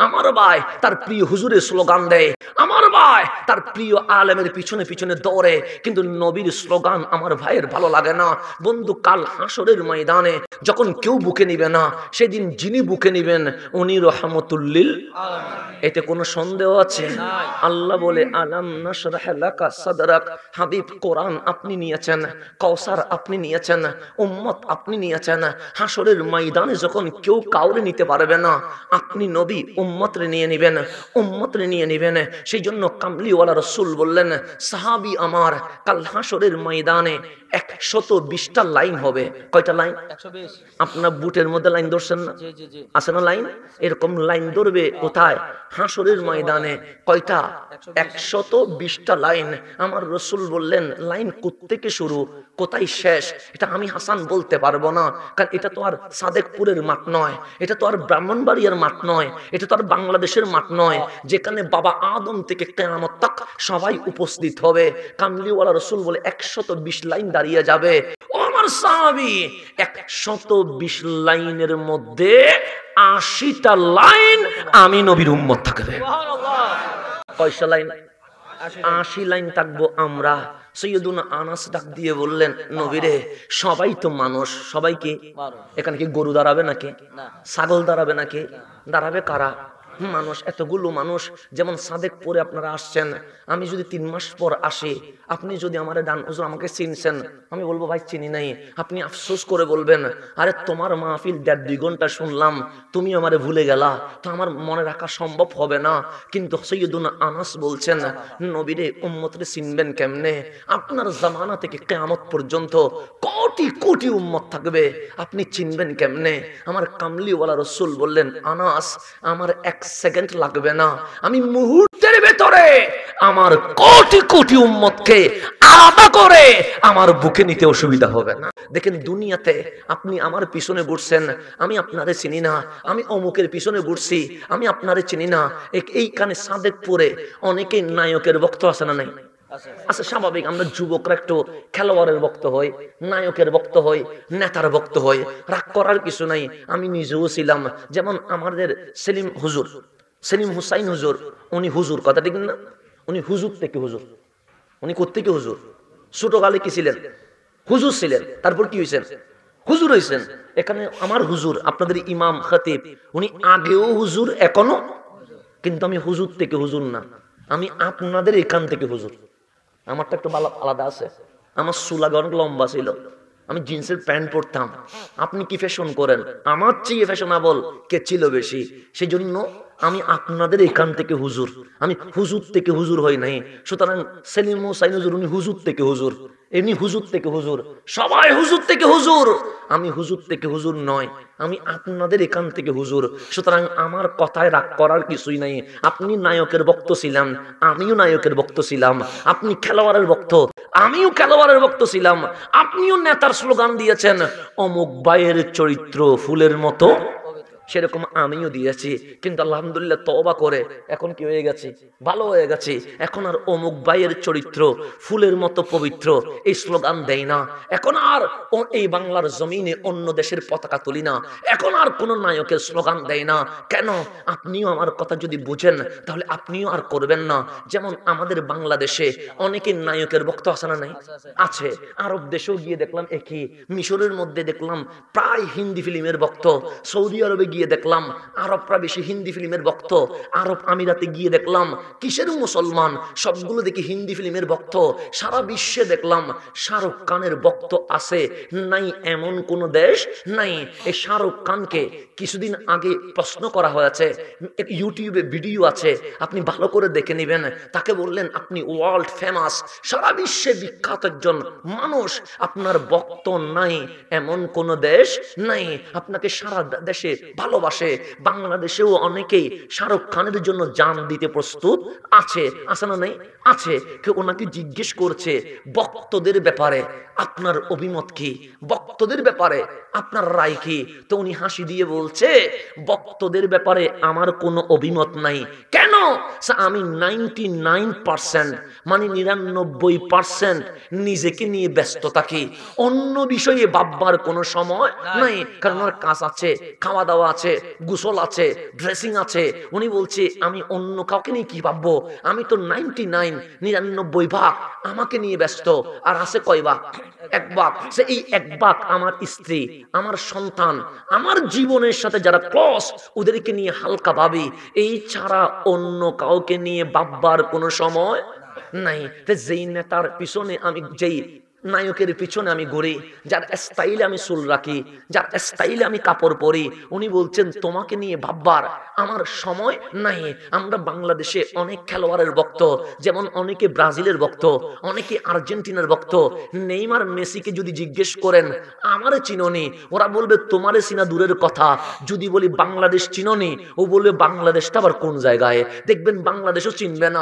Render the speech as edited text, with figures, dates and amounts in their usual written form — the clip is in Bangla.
আমার ভাই তার প্রিয় হুজুরের স্লোগান দেয়, আমার ভাই তার প্রিয় আলেমের পিছনে পিছনে দৌড়ে, কিন্তু নবীর স্লোগান আমার ভাইয়ের ভালো লাগে না। বন্ধু, কাল হাসরের ময়দানে যখন কেউ বুকে নিবে না, সেদিন যিনি বুকে নিবেন উনি রহমতুল্লিল আলামিন। এতে কোনো সন্দেহ আছে? আল্লাহ বলে আলাম নাশরাহ লাকা সাদরাক। হাবিব, কোরআন আপনি নিয়েছেন, কাউসার আপনি নিয়েছেন, উম্মত আপনি নিয়েছেন। হাসরের ময়দানে যখন কেউ কাউরে নিতে পারবে না, আপনি নবী উম্মতরে নিয়ে নেবেন, উম্মতরে নিয়ে নেবেন। সেই জন্য কামলিওয়ালা রাসূল বললেন, সাহাবী আমার, কাল হাসরের ময়দানে 120টা লাইন হবে। কয়টা লাইন? 120। আপনার বুটের মধ্যে লাইন ধরছেন না? আছে না লাইন? এরকম লাইন ধরবে কোথায়? হাসরের ময়দানে। কয়টা? 120টা লাইন। আমার রাসূল বললেন, লাইন কোত্থেকে শুরু কোথায় শেষ এটা আমি হাসান বলতে পারবো না, কারণ এটা তো আর সাদেকপুরের মাঠ নয়, এটা তো আর ব্রাহ্মণবাড়িয়ার মাঠ নয়, এটা তো আর বাংলাদেশের মাঠ নয়, যেখানে বাবা আদম থেকে কিয়ামত তাক সবাই উপস্থিত হবে। কামলিওয়ালা রাসূল বলে 120 লাইন দাঁড়িয়ে যাবে। ও আমার সাহাবী, 120 লাইনের মধ্যে 80টা লাইন আমি নবীর উম্মত থাকবে। কয়টা লাইন? 80 লাইন থাকবো আমরা। সৈয়দুনা আনাস ডাক দিয়ে বললেন, নবীরে, সবাই তো মানুষ, সবাইকে এখানে কি গরু দাঁড়াবে নাকি? ছাগল দাঁড়াবে নাকি? দাঁড়াবে কারা? মানুষ। এতগুলো মানুষ যেমন সাদেকপুরে আপনারা আসছেন, আমি যদি 3 মাস পর আসি, আপনি যদি আমার ডান হুজুর আমাকে চিনছেন, আমি বলবো ভাই চিনি নাই। আপনি আফসোস করে বলবেন, আরে তোমার মাহফিল 1.5-2 ঘন্টা শুনলাম, তুমি আমারে ভুলে গেলা, তো আমার মনে রাখা সম্ভব হবে না। কিন্তু সৈয়দুনা আনাস বলছেন, নবীরে উম্মতরে চিনবেন কেমনে? আপনার জামানা থেকে কিয়ামত পর্যন্ত কোটি কোটি উম্মত থাকবে, আপনি চিনবেন কেমনে? আমার কামলিওয়ালা রাসূল বললেন, আনাস, আমার 1 সেকেন্ড লাগবে না, আমি মুহূর্তের ভেতরে আমার কোটি কোটি উম্মতকে আলাদা করে আমার বুকে নিতে অসুবিধা হবে না। দেখেন, দুনিয়াতে আপনি আমার পিছনে ঘুরছেন, আমি আপনারে চিনি না, আমি অমুকের পিছনে ঘুরছি, আমি আপনারে চিনি না। এইখানে সাদেকপুরে অনেকেই নায়কের ভক্ত আছে না নাই? আচ্ছা, স্বাভাবিক, আমরা যুবকরা একটু খেলোয়াড়ের ভক্ত হই, নায়কের ভক্ত হই, নেতার ভক্ত হই, রাগ করার কিছু নাই। আমি নিজেও ছিলাম। যেমন আমাদের সেলিম হুজুর, সেলিম হুসাইন হুজুর, উনি হুজুর, কথা ঠিক না? উনি হুজুর থেকে হুজুর। উনি কোত্থেকে হুজুর? ছোটকালে কি ছিলেন? হুজুর ছিলেন। তারপর কি হয়েছেন? হুজুর হয়েছেন। এখানে আমার হুজুর, আপনাদের ইমাম খতিব, উনি আগেও হুজুর, এখনো। কিন্তু আমি হুজুর থেকে হুজুর না, আমি আপনাদের এখান থেকে হুজুর। আমারটা একটু আলাদা আছে। আমার চুলাগ অনেক লম্বা ছিল, আমি জিন্সের প্যান্ট পরতাম। আপনি কি ফ্যাশন করেন? আমার চেয়ে ফ্যাশনেবল কে ছিল বেশি? সেই জন্য আমি আপনাদের এখান থেকে হুজুর, আমি হুজুর থেকে হুজুর হই নাই। সুতরাং সেলিম হুসাইন হুজুর, উনি হুজুর থেকে হুজুর, এমনি হুজুর থেকে হুজুর, সবাই হুজুর থেকে হুজুর। আমি হুজুর থেকে হুজুর নয়, আমি আপনাদের এখান থেকে হুজুর। সুতরাং আমার কথায় রাগ করার কিছুই নাই। আপনি নায়কের ভক্ত ছিলাম, আমিও নায়কের ভক্ত ছিলাম। আপনি খেলোয়াড়ের ভক্ত, আমিও খেলোয়াড়ের ভক্ত ছিলাম। আপনিও নেতার স্লোগান দিয়েছেন, অমুক ভাইয়ের চরিত্র ফুলের মতো, সেরকম আমিও দিয়েছি। কিন্তু আলহামদুলিল্লাহ তওবা করে এখন কি হয়ে গেছে? ভালো হয়ে গেছে। এখন আর অমুক ভাইয়ের চরিত্র ফুলের মতো পবিত্র এই স্লোগান দেই না। এখন আর এই বাংলার জমিনে অন্য দেশের পতাকা তুলি না। এখন আর কোন নায়কের স্লোগান দেয় না। কেন? আপনিও আমার কথা যদি বুঝেন তাহলে আপনিও আর করবেন না। যেমন আমাদের বাংলাদেশে অনেকে নায়কের ভক্ত আছে না নাই? আছে। আরব দেশেও গিয়ে দেখলাম একই। মিশরের মধ্যে দেখলাম প্রায় হিন্দি ফিল্মের ভক্ত। সৌদি আরবে গিয়ে দেখলাম আরবরা বেশি হিন্দি ফিল্মের ভক্ত। আরব আমিরাতে গিয়ে দেখলাম কিসের মুসলমান, সবগুলো দেখি হিন্দি ফিল্মের ভক্ত। সারা বিশ্বে দেখলাম শাহরুখ খানের ভক্ত আছে নাই এমন কোন দেশ নাই। এই শাহরুখ খানকে কিছুদিন আগে প্রশ্ন করা হয়েছে, ইউটিউবে ভিডিও আছে, আপনি ভালো করে দেখে নেবেন। তাকে বললেন, আপনি ওয়ার্ল্ড ফেমাস, সারা বিশ্বে বিখ্যাত একজন মানুষ, আপনার ভক্ত নাই এমন কোন দেশ নাই, আপনাকে সারা দেশে ভালোবাসে। বাংলাদেশেও অনেকেই শাহরুখ খানের জন্য জান দিতে প্রস্তুত আছে। আছে না নাই? আছে। কেউ ওনাকে জিজ্ঞেস করছে ভক্তদের ব্যাপারে আপনার অভিমত কি? ভক্তদের ব্যাপারে আপনার রায় কি? তো উনি হাসি দিয়ে বলছে, ভক্তদের ব্যাপারে আমার কোনো অভিমত নাই। কেন? আমি 99% মানে 99% নিজেকে নিয়ে ব্যস্ত থাকি, অন্য বিষয়ে ভাববার কোনো সময় নাই। কারণ ওর কাজ আছে, খাওয়া দাওয়া আছে, গোসল আছে, ড্রেসিং আছে। উনি বলছে আমি অন্য কাউকে নিয়ে কি ভাববো? আমি তো 99 আমাকে নিয়ে ব্যস্ত। আর আছে কয় ভাগ? এক ভাগ। সে এই এক ভাগ আমার স্ত্রী, আমার সন্তান, আমার জীবনের সাথে যারা ক্লোজ, ওদেরকে নিয়ে হালকা ভাবি। এই ছাড়া অন্য কাউকে নিয়ে ভাববার কোনো সময় নাই। যেই নেতার পিছনে আমি, যেই নায়কের পিছনে আমি ঘুরি, যার স্টাইলে আমি চুল রাখি, যার স্টাইলে আমি কাপড় পরি, উনি বলছেন তোমাকে নিয়ে ভাববার আমার সময় নাই। আমরা বাংলাদেশে অনেক খেলোয়াড়ের ভক্ত, যেমন অনেকে ব্রাজিলের ভক্ত, অনেকে আর্জেন্টিনার ভক্ত। নেইমার মেসিকে যদি জিজ্ঞেস করেন আমারে চিনোনি, ওরা বলবে তোমারে চিনা দূরের কথা। যদি বলি বাংলাদেশ চিনোনি, ও বলবে বাংলাদেশটা আবার কোন জায়গায়? দেখবেন বাংলাদেশও চিনবে না।